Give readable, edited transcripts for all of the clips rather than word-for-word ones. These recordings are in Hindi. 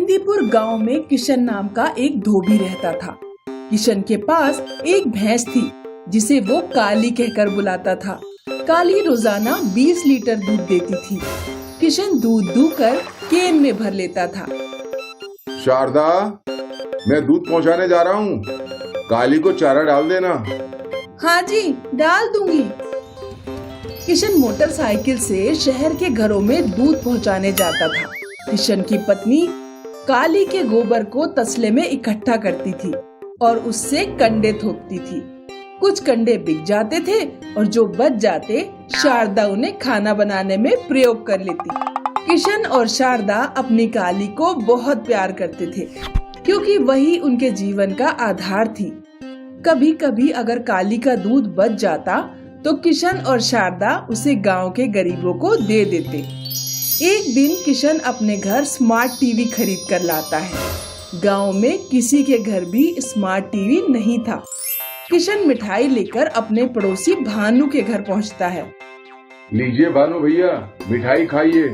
मेहंदीपुर गांव में किशन नाम का एक धोबी रहता था। किशन के पास एक भैंस थी जिसे वो काली कहकर बुलाता था। काली रोजाना 20 लीटर दूध देती थी। किशन दूध दूकर केन में भर लेता था। शारदा, मैं दूध पहुंचाने जा रहा हूँ, काली को चारा डाल देना। हाँ जी, डाल दूंगी। किशन मोटरसाइकिल से शहर के घरों में दूध पहुंचाने जाता था। किशन की पत्नी काली के गोबर को तसले में इकट्ठा करती थी और उससे कंडे थोपती थी। कुछ कंडे बिक जाते थे और जो बच जाते शारदा उन्हें खाना बनाने में प्रयोग कर लेती। किशन और शारदा अपनी काली को बहुत प्यार करते थे क्योंकि वही उनके जीवन का आधार थी। कभी कभी अगर काली का दूध बच जाता तो किशन और शारदा उसे गांव के गरीबों को दे देते। एक दिन किशन अपने घर स्मार्ट टीवी खरीद कर लाता है। गांव में किसी के घर भी स्मार्ट टीवी नहीं था। किशन मिठाई लेकर अपने पड़ोसी भानु के घर पहुंचता है। लीजिए भानु भैया, मिठाई खाइए।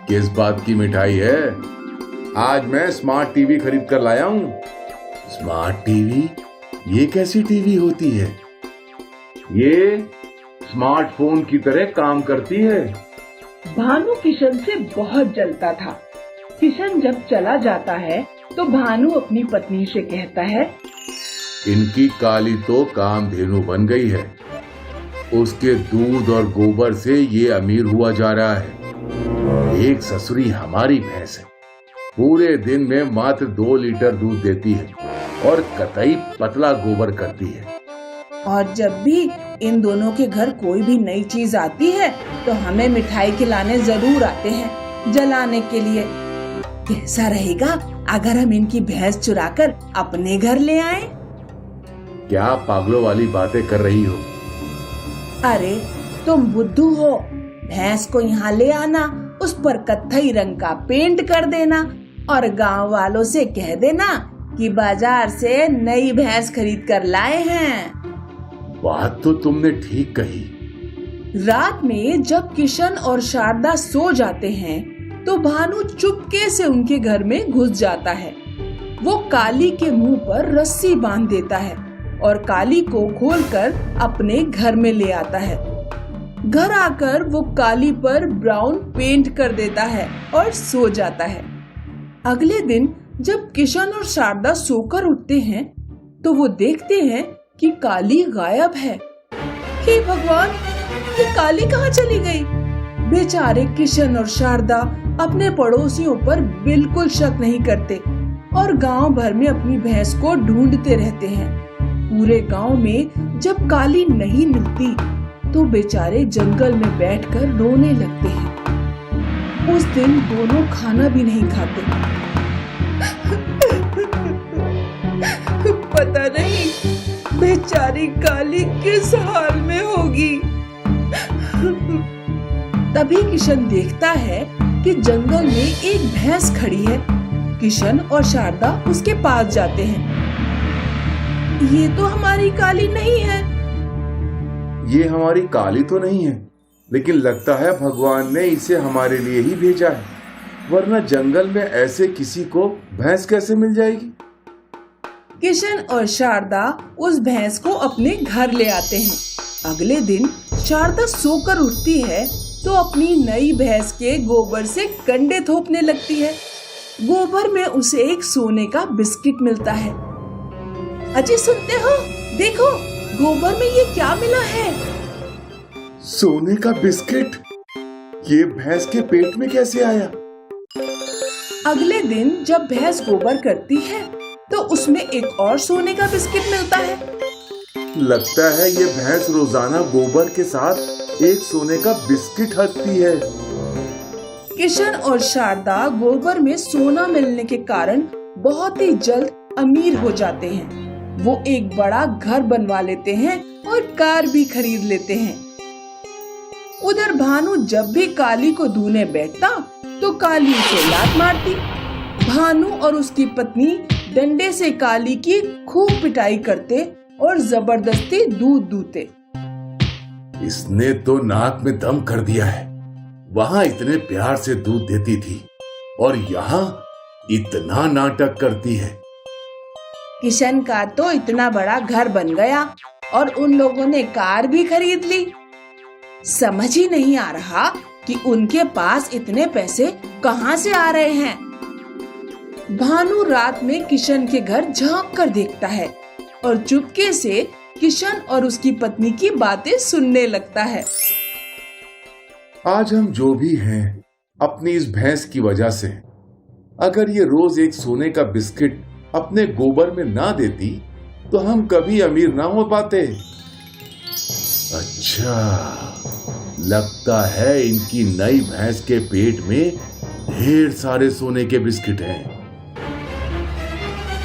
किस बात की मिठाई है? आज मैं स्मार्ट टीवी खरीद कर लाया हूँ। Smart TV? ये कैसी टीवी होती है? ये स्मार्टफोन की तरह काम करती है। भानु किशन से बहुत जलता था। किशन जब चला जाता है तो भानु अपनी पत्नी से कहता है, इनकी काली तो कामधेनु बन गई है। उसके दूध और गोबर से ये अमीर हुआ जा रहा है। एक ससुरी हमारी भैंस है, पूरे दिन में मात्र 2 लीटर दूध देती है और कतई पतला गोबर करती है। और जब भी इन दोनों के घर कोई भी नई चीज आती है तो हमें मिठाई खिलाने जरूर आते हैं जलाने के लिए। कैसा रहेगा अगर हम इनकी भैंस चुराकर अपने घर ले आएं? क्या पागलों वाली बातें कर रही हो? अरे तुम बुद्धू हो। भैंस को यहाँ ले आना, उस पर कत्थई रंग का पेंट कर देना और गांव वालों से कह देना कि बाजार से नई भैंस खरीद कर लाए हैं। बात तो तुमने ठीक कही। रात में जब किशन और शारदा सो जाते हैं तो भानु चुपके से उनके घर में घुस जाता है। वो काली के मुंह पर रस्सी बांध देता है और काली को खोलकर अपने घर में ले आता है। घर आकर वो काली पर ब्राउन पेंट कर देता है और सो जाता है। अगले दिन जब किशन और शारदा सोकर उठते हैं तो वो देखते हैं कि काली गायब है। हे भगवान, ये काली कहाँ चली गई? बेचारे किशन और शारदा अपने पड़ोसियों पर बिल्कुल शक नहीं करते और गांव भर में अपनी भैंस को ढूंढते रहते हैं। पूरे गांव में जब काली नहीं मिलती तो बेचारे जंगल में बैठकर रोने लगते हैं। उस दिन दोनों खाना भी नहीं खाते। पता नहीं बेचारी काली किस हाल में होगी। तभी किशन देखता है कि जंगल में एक भैंस खड़ी है। किशन और शारदा उसके पास जाते हैं। ये तो हमारी काली नहीं है। ये हमारी काली तो नहीं है, लेकिन लगता है भगवान ने इसे हमारे लिए ही भेजा है, वरना जंगल में ऐसे किसी को भैंस कैसे मिल जाएगी? किशन और शारदा उस भैंस को अपने घर ले आते हैं। अगले दिन शारदा सोकर उठती है तो अपनी नई भैंस के गोबर से कंडे थोपने लगती है। गोबर में उसे एक सोने का बिस्किट मिलता है। अजी सुनते हो? देखो गोबर में ये क्या मिला है? सोने का बिस्किट? ये भैंस के पेट में कैसे आया? अगले दिन जब भैंस गोबर करती है तो उसमें एक और सोने का बिस्किट मिलता है। लगता है ये भैंस रोजाना गोबर के साथ एक सोने का बिस्किट हकती है। किशन और शारदा गोबर में सोना मिलने के कारण बहुत ही जल्द अमीर हो जाते हैं। वो एक बड़ा घर बनवा लेते हैं और कार भी खरीद लेते हैं। उधर भानु जब भी काली को धूने बैठता तो काली उसे लात मारती। भानु और उसकी पत्नी डंडे से काली की खूब पिटाई करते और जबरदस्ती दूध दूते। इसने तो नाक में दम कर दिया है। वहाँ इतने प्यार से दूध देती थी और यहाँ इतना नाटक करती है। किशन का तो इतना बड़ा घर बन गया और उन लोगों ने कार भी खरीद ली। समझ ही नहीं आ रहा कि उनके पास इतने पैसे कहां से आ रहे हैं। भानु रात में किशन के घर झांक कर देखता है और चुपके से किशन और उसकी पत्नी की बातें सुनने लगता है। आज हम जो भी हैं अपनी इस भैंस की वजह से। अगर ये रोज एक सोने का बिस्किट अपने गोबर में ना देती तो हम कभी अमीर ना हो पाते। अच्छा, लगता है इनकी नई भैंस के पेट में ढेर सारे सोने के बिस्किट हैं।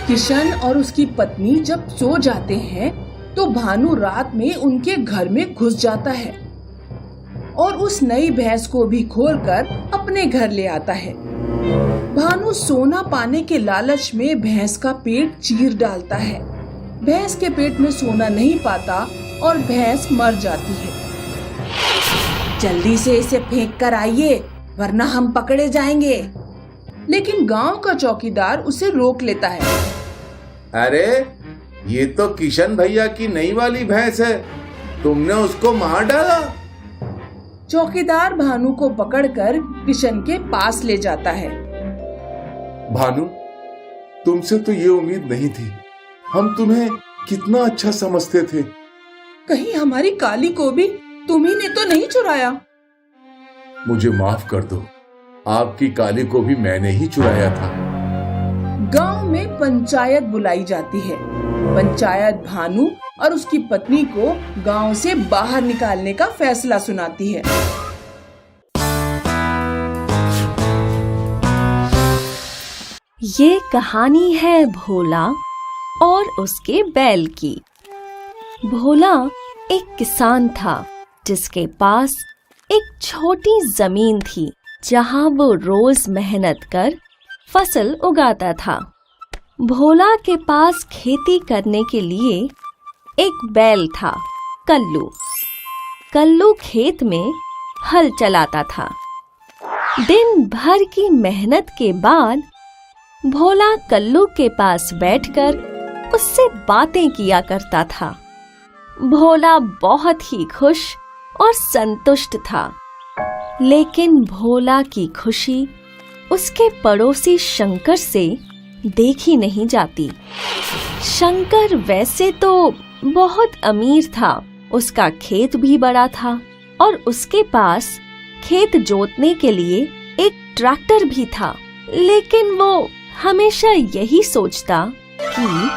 किशन और उसकी पत्नी जब सो जाते हैं तो भानु रात में उनके घर में घुस जाता है और उस नई भैंस को भी खोलकर अपने घर ले आता है। भानु सोना पाने के लालच में भैंस का पेट चीर डालता है। भैंस के पेट में सोना नहीं पाता और भैंस मर जाती है। जल्दी से इसे फेंक कर आइए वरना हम पकड़े जाएंगे। लेकिन गांव का चौकीदार उसे रोक लेता है। अरे, ये तो किशन भैया की नई वाली भैंस है, तुमने उसको मार डाला। चौकीदार भानु को पकड़कर किशन के पास ले जाता है। भानु, तुमसे तो ये उम्मीद नहीं थी। हम तुम्हें कितना अच्छा समझते थे। कहीं हमारी काली को भी तुम्ही ने तो नहीं चुराया? मुझे माफ कर दो, आपकी काली को भी मैंने ही चुराया था। गांव में पंचायत बुलाई जाती है। पंचायत भानु और उसकी पत्नी को गांव से बाहर निकालने का फैसला सुनाती है। ये कहानी है भोला और उसके बैल की। भोला एक किसान था जिसके पास एक छोटी जमीन थी जहां वो रोज मेहनत कर फसल उगाता था। भोला के पास खेती करने के लिए एक बैल था, कल्लू। कल्लू खेत में हल चलाता था। दिन भर की मेहनत के बाद भोला कल्लू के पास बैठकर उससे बातें किया करता था। भोला बहुत ही खुश और संतुष्ट था, लेकिन भोला की खुशी उसके पड़ोसी शंकर से देखी नहीं जाती। शंकर वैसे तो बहुत अमीर था, उसका खेत भी बड़ा था और उसके पास खेत जोतने के लिए एक ट्रैक्टर भी था, लेकिन वो हमेशा यही सोचता कि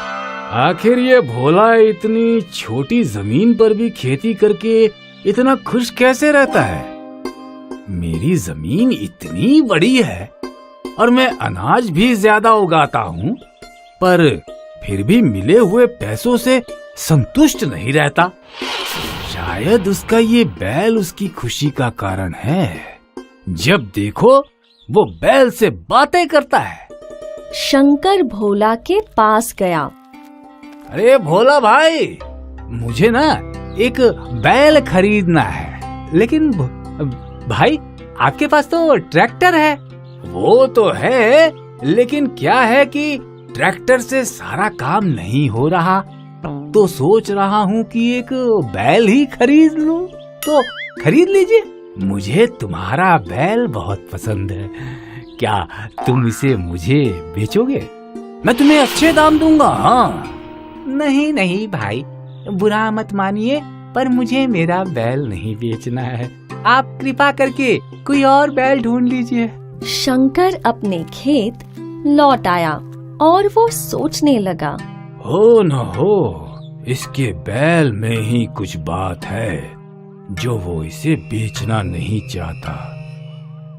आखिर ये भोला इतनी छोटी जमीन पर भी खेती करके इतना खुश कैसे रहता है। मेरी जमीन इतनी बड़ी है और मैं अनाज भी ज्यादा उगाता हूँ, पर फिर भी मिले हुए पैसों से संतुष्ट नहीं रहता। शायद उसका ये बैल उसकी खुशी का कारण है। जब देखो वो बैल से बातें करता है। शंकर भोला के पास गया। अरे भोला भाई, मुझे ना एक बैल खरीदना है। लेकिन भाई, आपके पास तो ट्रैक्टर है। वो तो है, लेकिन क्या है कि ट्रैक्टर से सारा काम नहीं हो रहा, तो सोच रहा हूँ कि एक बैल ही खरीद लूं। तो खरीद लीजिए, मुझे तुम्हारा बैल बहुत पसंद है। क्या तुम इसे मुझे बेचोगे? मैं तुम्हें अच्छे दाम दूंगा। हाँ। नहीं नहीं भाई, बुरा मत मानिए, पर मुझे मेरा बैल नहीं बेचना है। आप कृपा करके कोई और बैल ढूंढ लीजिए। शंकर अपने खेत लौट आया और वो सोचने लगा, हो न हो, इसके बैल में ही कुछ बात है जो वो इसे बेचना नहीं चाहता।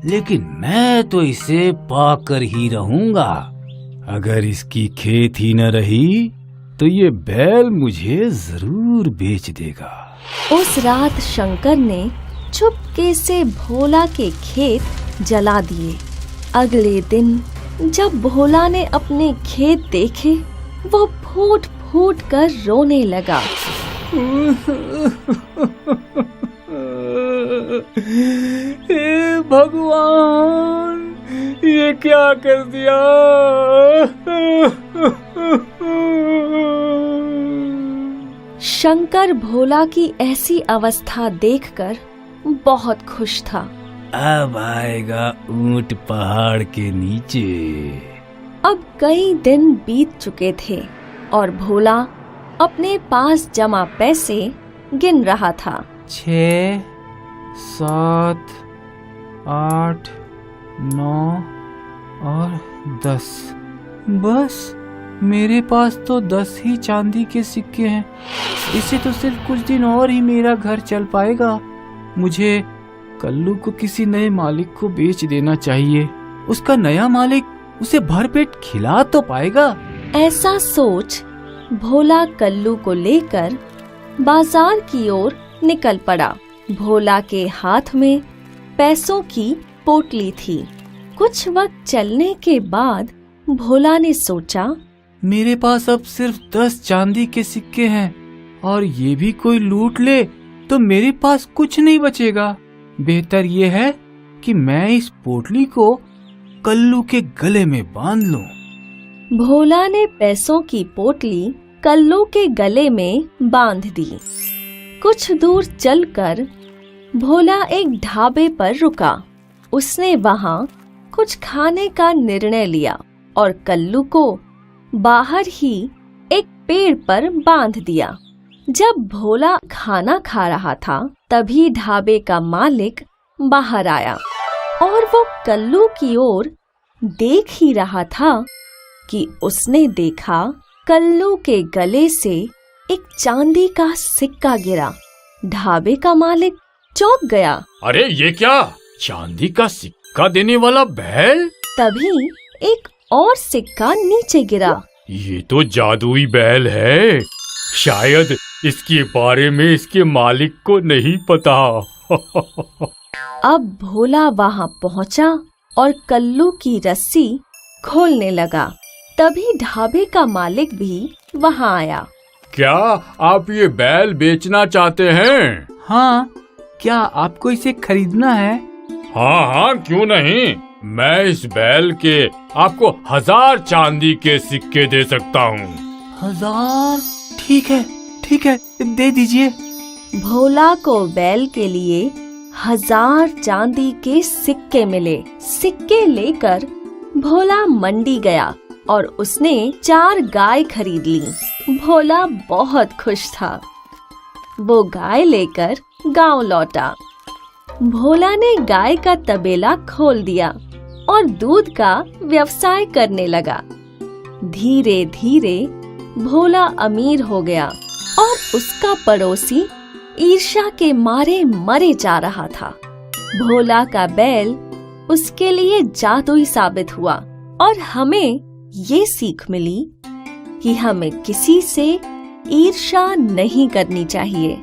लेकिन मैं तो इसे पाकर ही रहूंगा। अगर इसकी खेत ही न रही तो ये बैल मुझे जरूर बेच देगा। उस रात शंकर ने चुपके से भोला के खेत जला दिए। अगले दिन जब भोला ने अपने खेत देखे, वो फूट फूट कर रोने लगा। हे भगवान, ये क्या कर दिया। शंकर भोला की ऐसी अवस्था देखकर बहुत खुश था। अब आएगा ऊंट पहाड़ के नीचे। अब कई दिन बीत चुके थे और भोला अपने पास जमा पैसे गिन रहा था। 6, 7, 8, 9 और 10। बस मेरे पास तो 10 ही चांदी के सिक्के हैं। इससे तो सिर्फ कुछ दिन और ही मेरा घर चल पाएगा। मुझे कल्लू को किसी नए मालिक को बेच देना चाहिए। उसका नया मालिक उसे भरपेट खिला तो पाएगा। ऐसा सोच भोला कल्लू को लेकर बाजार की ओर निकल पड़ा। भोला के हाथ में पैसों की पोटली थी। कुछ वक्त चलने के बाद भोला ने सोचा, मेरे पास अब सिर्फ 10 चांदी के सिक्के हैं और ये भी कोई लूट ले तो मेरे पास कुछ नहीं बचेगा। बेहतर ये है कि मैं इस पोटली को कल्लू के गले में बांध लूं। भोला ने पैसों की पोटली कल्लू के गले में बांध दी। कुछ दूर चलकर भोला एक ढाबे पर रुका। उसने वहां कुछ खाने का निर्णय लिया और कल्लू को बाहर ही एक पेड़ पर बांध दिया। जब भोला खाना खा रहा था तभी ढाबे का मालिक बाहर आया और वो कल्लू की ओर देख ही रहा था कि उसने देखा कल्लू के गले से एक चांदी का सिक्का गिरा। ढाबे का मालिक चौंक गया। अरे ये क्या, चांदी का सिक्का देने वाला बैल? तभी एक और सिक्का नीचे गिरा। ये तो जादुई बैल है। शायद इसके बारे में इसके मालिक को नहीं पता। अब भोला वहां पहुंचा और कल्लू की रस्सी खोलने लगा। तभी ढाबे का मालिक भी वहां आया। क्या आप ये बैल बेचना चाहते हैं? हाँ, क्या आपको इसे खरीदना है? हाँ हाँ, क्यों नहीं। मैं इस बैल के आपको 1000 चांदी के सिक्के दे सकता हूँ। 1000? ठीक है, दे दीजिए। भोला को बैल के लिए 1000 चांदी के सिक्के मिले। सिक्के लेकर भोला मंडी गया और उसने 4 गाय खरीद ली। भोला बहुत खुश था। वो गाय लेकर गांव लौटा। भोला ने गाय का तबेला खोल दिया और दूध का व्यवसाय करने लगा। धीरे धीरे भोला अमीर हो गया और उसका पड़ोसी ईर्ष्या के मारे मरे जा रहा था। भोला का बैल उसके लिए जादुई साबित हुआ और हमें ये सीख मिली कि हमें किसी से ईर्ष्या नहीं करनी चाहिए।